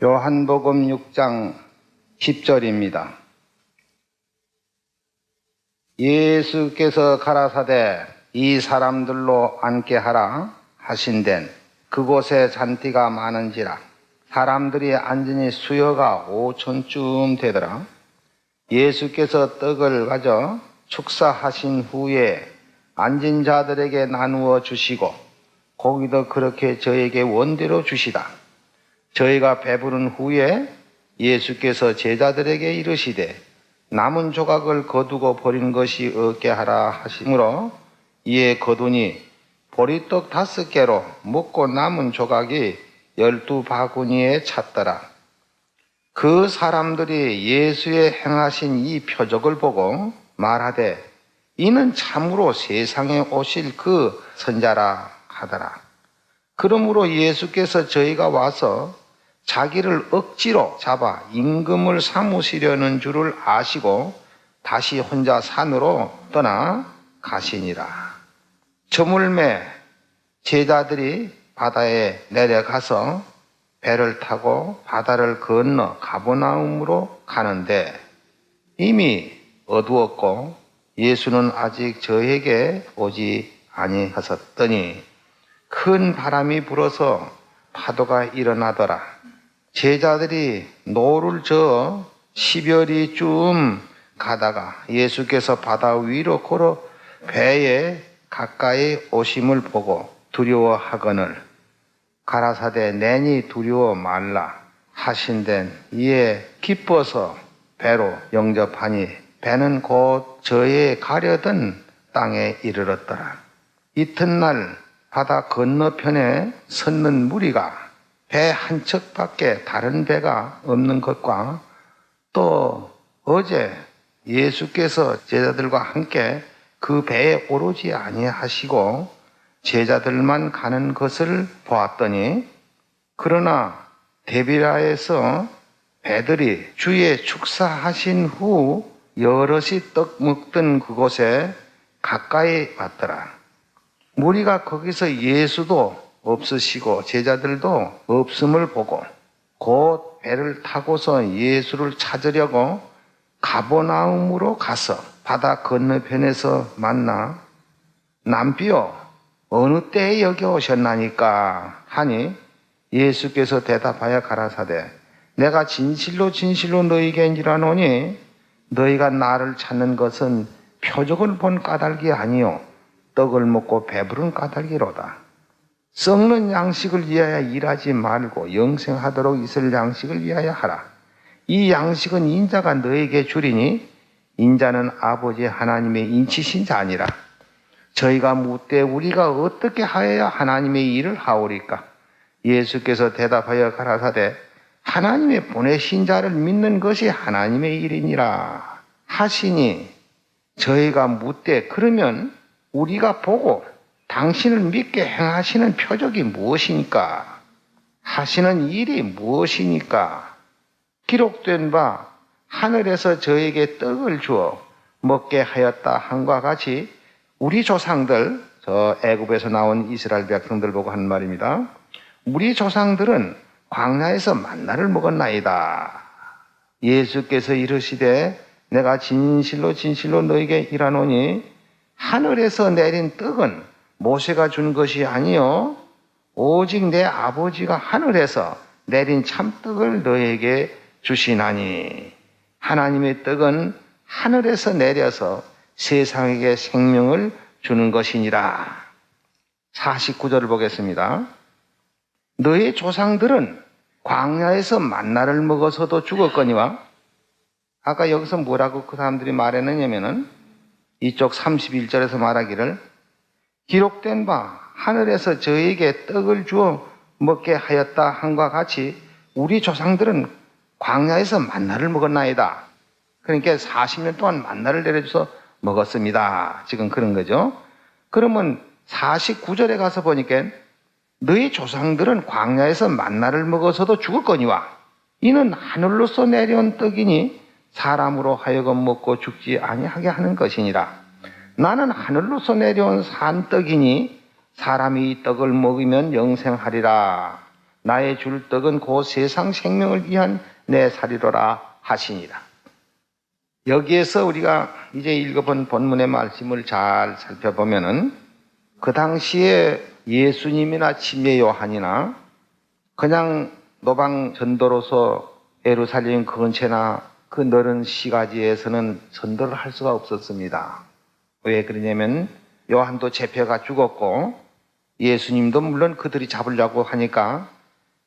요한복음 6장 10절입니다. 예수께서 가라사대 이 사람들로 앉게 하라 하신덴 그곳에 잔띠가 많은지라 사람들이 앉으니 수여가 5천쯤 되더라. 예수께서 떡을 가져 축사하신 후에 앉은 자들에게 나누어 주시고 고기도 그렇게 저에게 원대로 주시다. 저희가 배부른 후에 예수께서 제자들에게 이르시되 남은 조각을 거두고 버린 것이 없게 하라 하시므로 이에 거두니 보리떡 5개로 먹고 남은 조각이 12바구니에 찼더라. 그 사람들이 예수의 행하신 이 표적을 보고 말하되 이는 참으로 세상에 오실 그 선자라 하더라. 그러므로 예수께서 저희가 와서 자기를 억지로 잡아 임금을 삼으시려는 줄을 아시고 다시 혼자 산으로 떠나 가시니라. 저물매 제자들이 바다에 내려가서 배를 타고 바다를 건너 가버나움으로 가는데 이미 어두웠고 예수는 아직 저에게 오지 아니하셨더니 큰 바람이 불어서 파도가 일어나더라. 제자들이 노를 저어 10여리쯤 가다가 예수께서 바다 위로 걸어 배에 가까이 오심을 보고 두려워하거늘 가라사대 내니 두려워 말라 하신덴 이에 기뻐서 배로 영접하니 배는 곧 저에 가려던 땅에 이르렀더라. 이튿날 바다 건너편에 섰는 무리가 배 한 척밖에 다른 배가 없는 것과 또 어제 예수께서 제자들과 함께 그 배에 오르지 아니하시고 제자들만 가는 것을 보았더니 그러나 데비라에서 배들이 주의 축사하신 후 여럿이 떡 먹던 그곳에 가까이 왔더라. 무리가 거기서 예수도 없으시고 제자들도 없음을 보고 곧 배를 타고서 예수를 찾으려고 가버나움으로 가서 바다 건너편에서 만나 남비여 어느 때에 여기 오셨나니까 하니 예수께서 대답하여 가라사대 내가 진실로 진실로 너희에게 이르노니 너희가 나를 찾는 것은 표적을 본 까닭이 아니요 떡을 먹고 배부른 까닭이로다. 썩는 양식을 위하여 일하지 말고 영생하도록 있을 양식을 위하여 하라. 이 양식은 인자가 너에게 주리니 인자는 아버지 하나님의 인치신 자니라. 저희가 묻되 우리가 어떻게 하여야 하나님의 일을 하오리까? 예수께서 대답하여 가라사대 하나님의 보내신 자를 믿는 것이 하나님의 일이니라 하시니 저희가 묻되 그러면 우리가 보고 당신을 믿게 행하시는 표적이 무엇이니까? 하시는 일이 무엇이니까? 기록된 바 하늘에서 저에게 떡을 주어 먹게 하였다 함과 같이 우리 조상들, 저 애굽에서 나온 이스라엘 백성들 보고 하는 말입니다. 우리 조상들은 광야에서 만나를 먹었나이다. 예수께서 이르시되 내가 진실로 진실로 너에게 이르노니 하늘에서 내린 떡은 모세가 준 것이 아니요 오직 내 아버지가 하늘에서 내린 참떡을 너에게 주시나니 하나님의 떡은 하늘에서 내려서 세상에게 생명을 주는 것이니라. 49절을 보겠습니다. 너의 조상들은 광야에서 만나를 먹어서도 죽었거니와 아까 여기서 뭐라고 그 사람들이 말했느냐면은 이쪽 31절에서 말하기를 기록된 바 하늘에서 저에게 떡을 주어 먹게 하였다 함과 같이 우리 조상들은 광야에서 만나를 먹었나이다. 그러니까 40년 동안 만나를 내려줘서 먹었습니다. 지금 그런 거죠. 그러면 49절에 가서 보니까 너희 조상들은 광야에서 만나를 먹어서도 죽었거니와 이는 하늘로서 내려온 떡이니 사람으로 하여금 먹고 죽지 아니하게 하는 것이니라. 나는 하늘로서 내려온 산떡이니 사람이 이 떡을 먹으면 영생하리라. 나의 줄 떡은 곧 세상 생명을 위한 내 살이로라 하시니라. 여기에서 우리가 이제 읽어본 본문의 말씀을 잘 살펴보면은 그 당시에 예수님이나 침례 요한이나 그냥 노방 전도로서 예루살렘 근처나 그 넓은 시가지에서는 전도를 할 수가 없었습니다. 왜 그러냐면 요한도 잡혀가 죽었고 예수님도 물론 그들이 잡으려고 하니까,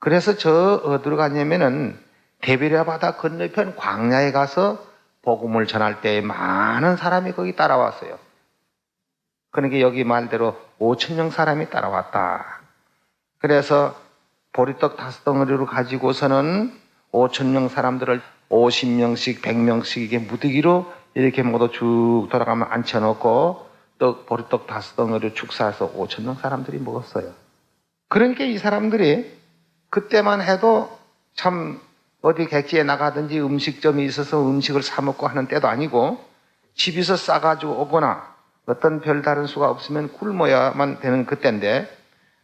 그래서 저 어디로 갔냐면은 데베랴 바다 건너편 광야에 가서 복음을 전할 때 많은 사람이 거기 따라왔어요. 그러니까 여기 말대로 5,000명 사람이 따라왔다. 그래서 보리떡 5덩어리로 가지고서는 5,000명 사람들을 50명씩 100명씩 이게 무더기로 이렇게 모두 쭉 돌아가면 앉혀놓고 보리떡 5덩어리로 축사해서 5,000명 사람들이 먹었어요. 그러니까 이 사람들이 그때만 해도 참 어디 객지에 나가든지 음식점이 있어서 음식을 사 먹고 하는 때도 아니고 집에서 싸가지고 오거나 어떤 별다른 수가 없으면 굶어야만 되는 그때인데,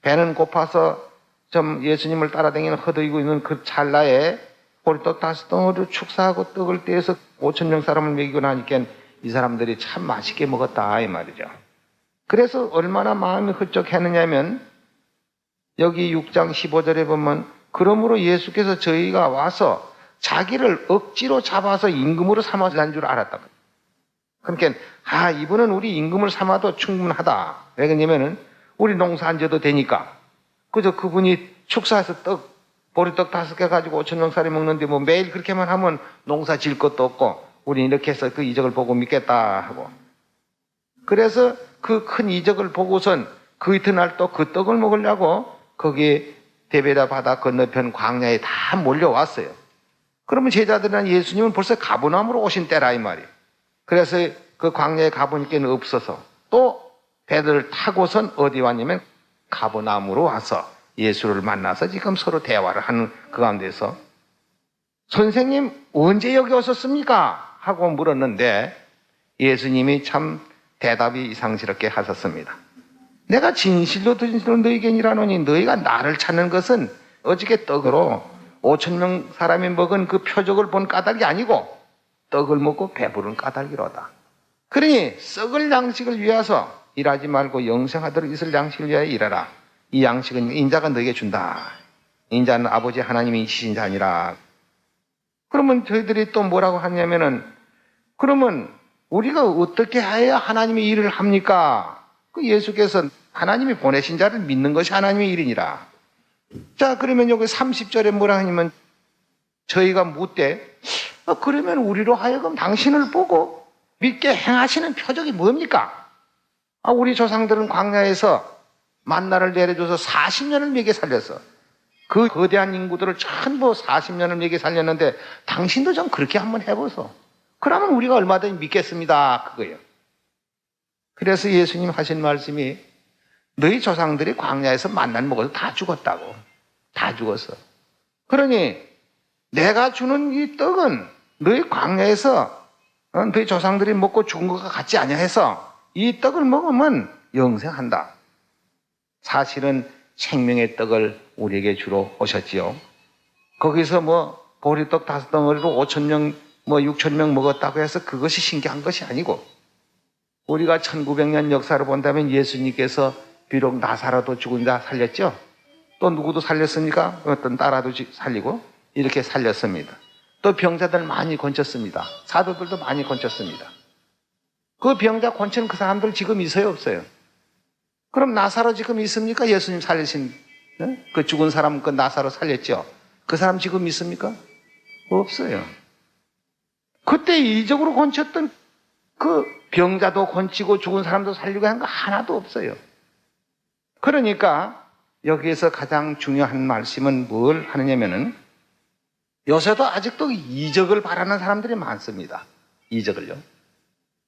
배는 고파서 좀 예수님을 따라다니는 허덕이고 있는 그 찰나에 보리떡 5덩어리로 축사하고 떡을 떼어서 5,000명 사람을 먹이고 나니까 이 사람들이 참 맛있게 먹었다 이 말이죠. 그래서 얼마나 마음이 흡족했느냐면 여기 6장 15절에 보면 그러므로 예수께서 저희가 와서 자기를 억지로 잡아서 임금으로 삼았는 줄 알았다. 그러니까 이분은 우리 임금을 삼아도 충분하다. 왜 그러냐면은 우리 농사 안 져도 되니까. 그저 그분이 축사해서 보리떡 5개 가지고 5,000명 살이 먹는데 뭐 매일 그렇게만 하면 농사 질 것도 없고 우리 이렇게 해서 그 이적을 보고 믿겠다 하고. 그래서 그 큰 이적을 보고선 그 이튿날 또 그 떡을 먹으려고 거기 데베랴 바다 건너편 광야에 다 몰려왔어요. 그러면 제자들은 예수님은 벌써 가버나움으로 오신 때라 이 말이에요. 그래서 그 광야에 가보니까 없어서 또 배들을 타고선 어디 왔냐면 가버나움으로 와서 예수를 만나서 지금 서로 대화를 하는 그 가운데서 선생님 언제 여기 오셨습니까? 하고 물었는데 예수님이 참 대답이 이상스럽게 하셨습니다. 내가 진실로 너희에게 이르노니 너희가 나를 찾는 것은 어저께 떡으로 5,000명 사람이 먹은 그 표적을 본 까닭이 아니고 떡을 먹고 배부른 까닭이로다. 그러니 썩을 양식을 위해서 일하지 말고 영생하도록 있을 양식을 위하여 일하라. 이 양식은 인자가 너에게 준다. 인자는 아버지 하나님이 이시신 자니라. 그러면 저희들이 또 뭐라고 하냐면은 그러면 우리가 어떻게 해야 하나님의 일을 합니까? 그 예수께서 하나님이 보내신 자를 믿는 것이 하나님의 일이니라. 자, 그러면 여기 30절에 뭐라 하냐면 저희가 묻되 그러면 우리로 하여금 당신을 보고 믿게 행하시는 표적이 뭡니까? 우리 조상들은 광야에서 만나를 내려줘서 40년을 먹여 살렸어. 그 거대한 인구들을 전부 40년을 먹여 살렸는데 당신도 좀 그렇게 한번 해보소. 그러면 우리가 얼마든지 믿겠습니다. 그거예요. 그래서 예수님 하신 말씀이 너희 조상들이 광야에서 만나를 먹어서 다 죽었다고. 다 죽었어. 그러니 내가 주는 이 떡은 너희 광야에서 너희 조상들이 먹고 죽은 것과 같지 아니해서 이 떡을 먹으면 영생한다. 사실은 생명의 떡을 우리에게 주러 오셨지요. 거기서 보리떡 5덩어리로 5,000명 6,000명 먹었다고 해서 그것이 신기한 것이 아니고 우리가 1900년 역사를 본다면 예수님께서 비록 나사로도 죽은 자 살렸죠. 또 누구도 살렸습니까? 어떤 딸아도 살리고 이렇게 살렸습니다. 또 병자들 많이 건졌습니다. 사도들도 많이 건졌습니다. 그 병자 건치는 그 사람들 지금 있어요, 없어요? 그럼 나사로 지금 있습니까? 예수님 살리신 그 죽은 사람 그 나사로 살렸죠. 그 사람 지금 있습니까? 없어요. 그때 이적으로 건쳤던 그 병자도 건치고 죽은 사람도 살리고 한 거 하나도 없어요. 그러니까 여기에서 가장 중요한 말씀은 뭘 하느냐면은 요새도 아직도 이적을 바라는 사람들이 많습니다. 이적을요.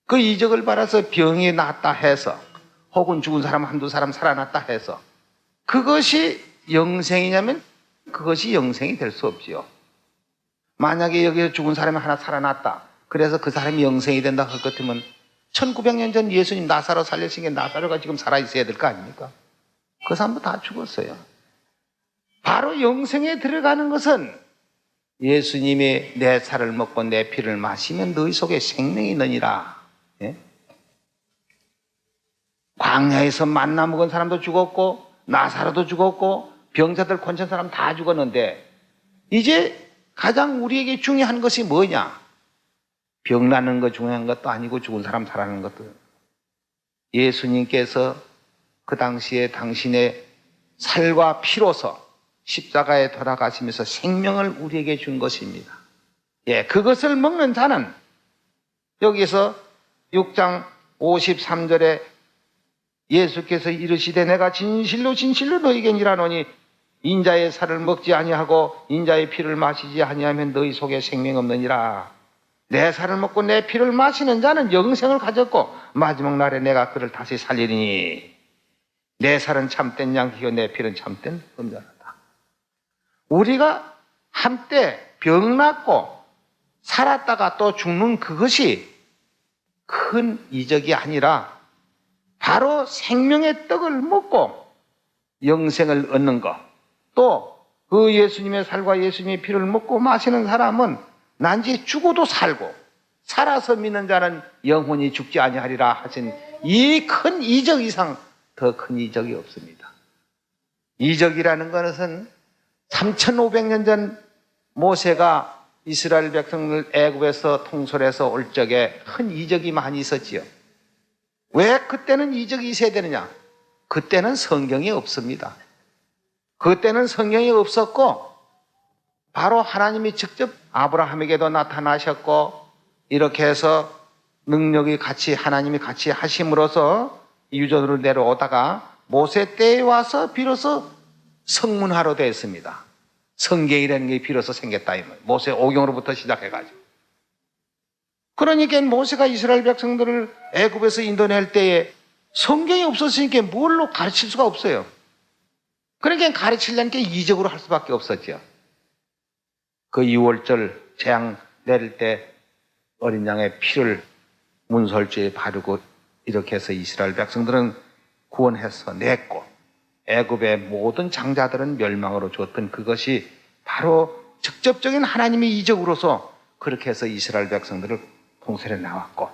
그 이적을 바라서 병이 낫다 해서 혹은 죽은 사람 한두 사람 살아났다 해서 그것이 영생이냐면 그것이 영생이 될 수 없지요. 만약에 여기서 죽은 사람이 하나 살아났다. 그래서 그 사람이 영생이 된다 할 것 같으면 1900년 전 예수님 나사로 살리신 게 나사로가 지금 살아있어야 될 거 아닙니까? 그 사람도 다 죽었어요. 바로 영생에 들어가는 것은 예수님이 내 살을 먹고 내 피를 마시면 너희 속에 생명이 있느니라. 예? 광야에서 만나 먹은 사람도 죽었고 나사로도 죽었고 병자들 권천 사람 다 죽었는데 이제 가장 우리에게 중요한 것이 뭐냐? 병 나는 거 중요한 것도 아니고 죽은 사람 살아나는 것도. 예수님께서 그 당시에 당신의 살과 피로서 십자가에 돌아가시면서 생명을 우리에게 준 것입니다. 예, 그것을 먹는 자는 여기서 6장 53절에 예수께서 이르시되 내가 진실로 진실로 너희에게 이르노니 인자의 살을 먹지 아니하고 인자의 피를 마시지 아니하면 너희 속에 생명 없느니라. 내 살을 먹고 내 피를 마시는 자는 영생을 가졌고 마지막 날에 내가 그를 다시 살리리니 내 살은 참된 양이요 내 피는 참된 음자라다. 우리가 한때 병 낫고 살았다가 또 죽는 그것이 큰 이적이 아니라 바로 생명의 떡을 먹고 영생을 얻는 것. 또 그 예수님의 살과 예수님의 피를 먹고 마시는 사람은 난지 죽어도 살고 살아서 믿는 자는 영원히 죽지 아니하리라 하신 이 큰 이적 이상 더 큰 이적이 없습니다. 이적이라는 것은 3500년 전 모세가 이스라엘 백성을 애굽에서 통솔해서 올 적에 큰 이적이 많이 있었지요. 왜 그때는 이적이 있어야 되느냐? 그때는 성경이 없습니다. 그때는 성경이 없었고 바로 하나님이 직접 아브라함에게도 나타나셨고 이렇게 해서 능력이 같이 하나님이 같이 하심으로써 유전으로 내려오다가 모세 때에 와서 비로소 성문화로 되었습니다. 성경이라는 게 비로소 생겼다. 모세 오경으로부터 시작해가지고. 그러니까 모세가 이스라엘 백성들을 애굽에서 인도낼 때에 성경이 없었으니까 뭘로 가르칠 수가 없어요. 그러니까 가르치려는 게 이적으로 할 수밖에 없었죠. 그 6월절 재앙 내릴 때 어린 양의 피를 문설주에 바르고 이렇게 해서 이스라엘 백성들은 구원해서 냈고 애굽의 모든 장자들은 멸망으로 줬던 그것이 바로 직접적인 하나님의 이적으로서 그렇게 해서 이스라엘 백성들을 통솔해 나왔고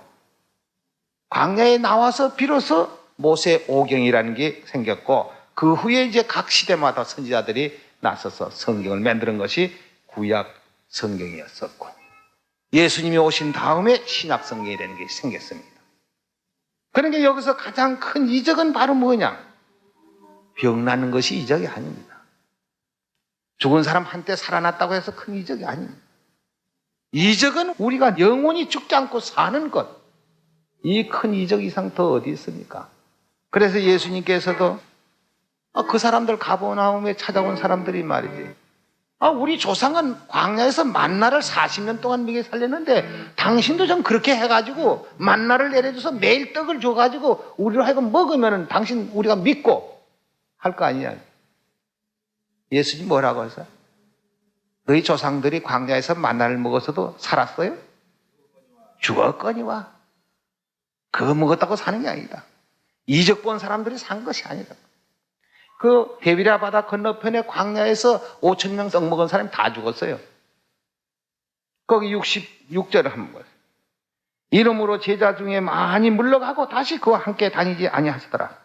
광야에 나와서 비로소 모세 오경이라는 게 생겼고 그 후에 이제 각 시대마다 선지자들이 나서서 성경을 만드는 것이 구약 성경이었었고 예수님이 오신 다음에 신약 성경이라는 게 생겼습니다. 그러니까 여기서 가장 큰 이적은 바로 뭐냐? 병 나는 것이 이적이 아닙니다. 죽은 사람 한때 살아났다고 해서 큰 이적이 아닙니다. 이적은 우리가 영원히 죽지 않고 사는 것. 이 큰 이적 이상 더 어디 있습니까? 그래서 예수님께서도 그 사람들 가버나움에 찾아온 사람들이 말이지. 우리 조상은 광야에서 만나를 40년 동안 먹여 살렸는데 당신도 좀 그렇게 해가지고 만나를 내려줘서 매일 떡을 줘가지고 우리로 하여금 먹으면 당신 우리가 믿고 할 거 아니냐. 예수님 뭐라고 하세요? 너희 조상들이 광야에서 만나를 먹어서도 살았어요? 죽었거니와. 그거 먹었다고 사는 게 아니다. 이적 본 사람들이 산 것이 아니다. 그 데비라 바다 건너편에 광야에서 5,000명 떡 먹은 사람이 다 죽었어요. 거기 66절을 한번 보세요. 이름으로 제자 중에 많이 물러가고 다시 그와 함께 다니지 아니하시더라.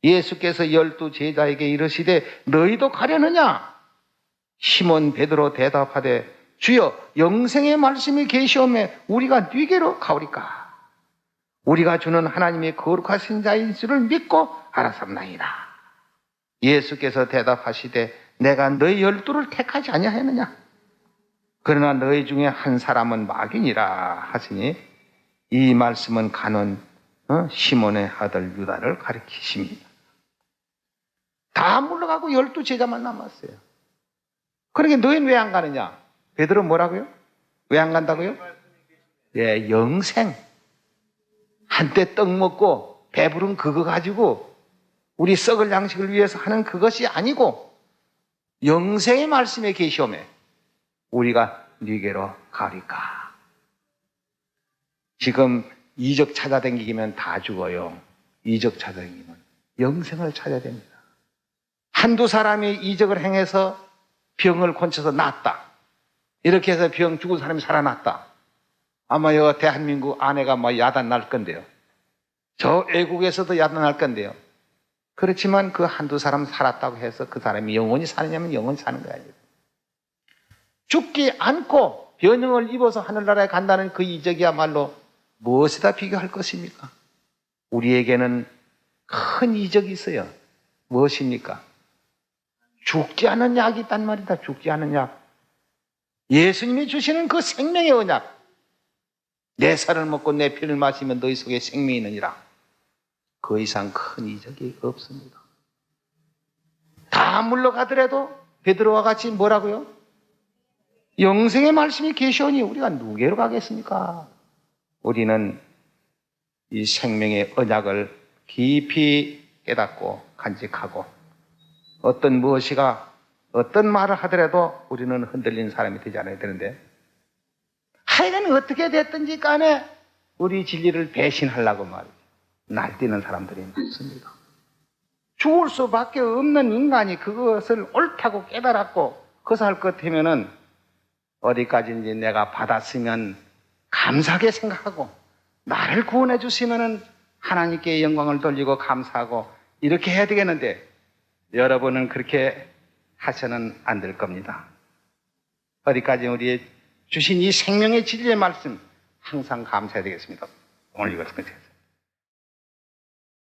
예수께서 12 제자에게 이르시되 너희도 가려느냐? 시몬 베드로 대답하되 주여 영생의 말씀이 계시오매 우리가 네게로 가오리까? 우리가 주는 하나님의 거룩하신 자인 줄을 믿고 알았습나이다. 예수께서 대답하시되 내가 너희 12를 택하지 아니하였느냐? 그러나 너희 중에 한 사람은 마귀니라 하시니 이 말씀은 가는 시몬의 아들 유다를 가리키십니다. 다 물러가고 12 제자만 남았어요. 그러니까 너희는 왜 안 가느냐? 베드로 뭐라고요? 왜 안 간다고요? 예, 영생. 한때 떡 먹고 배부른 그거 가지고 우리 썩을 양식을 위해서 하는 그것이 아니고 영생의 말씀에 계시오매 우리가 네게로 가리까. 지금 이적 찾아다니기면 다 죽어요. 이적 찾아다니면 영생을 찾아야 됩니다. 한두 사람이 이적을 행해서 병을 고쳐서 낫다. 이렇게 해서 병 죽은 사람이 살아났다. 아마 여 대한민국 아내가 뭐 야단 날 건데요. 저 외국에서도 야단 날 건데요. 그렇지만 그 한두 사람 살았다고 해서 그 사람이 영원히 사느냐면 영원히 사는 거예요. 죽지 않고 변형을 입어서 하늘나라에 간다는 그 이적이야말로 무엇에다 비교할 것입니까? 우리에게는 큰 이적이 있어요. 무엇입니까? 죽지 않은 약이 있단 말이다. 죽지 않은 약. 예수님이 주시는 그 생명의 언약. 내 살을 먹고 내 피를 마시면 너희 속에 생명이 있느니라. 그 이상 큰 이적이 없습니다. 다 물러가더라도 베드로와 같이 뭐라고요? 영생의 말씀이 계시오니 우리가 누구에게로 가겠습니까? 우리는 이 생명의 언약을 깊이 깨닫고 간직하고 어떤 무엇이가 어떤 말을 하더라도 우리는 흔들리는 사람이 되지 않아야 되는데 하여간 어떻게 됐든지 간에 우리 진리를 배신하려고 말이죠. 날뛰는 사람들이 많습니다. 죽을 수밖에 없는 인간이 그것을 옳다고 깨달았고 그것을 할 것 같으면은 어디까지인지 내가 받았으면 감사하게 생각하고 나를 구원해 주시면은 하나님께 영광을 돌리고 감사하고 이렇게 해야 되겠는데 여러분은 그렇게 하셔는 안 될 겁니다. 어디까지 우리의 주신 이 생명의 진리의 말씀 항상 감사해야 되겠습니다. 오늘 이것은 끝이에요.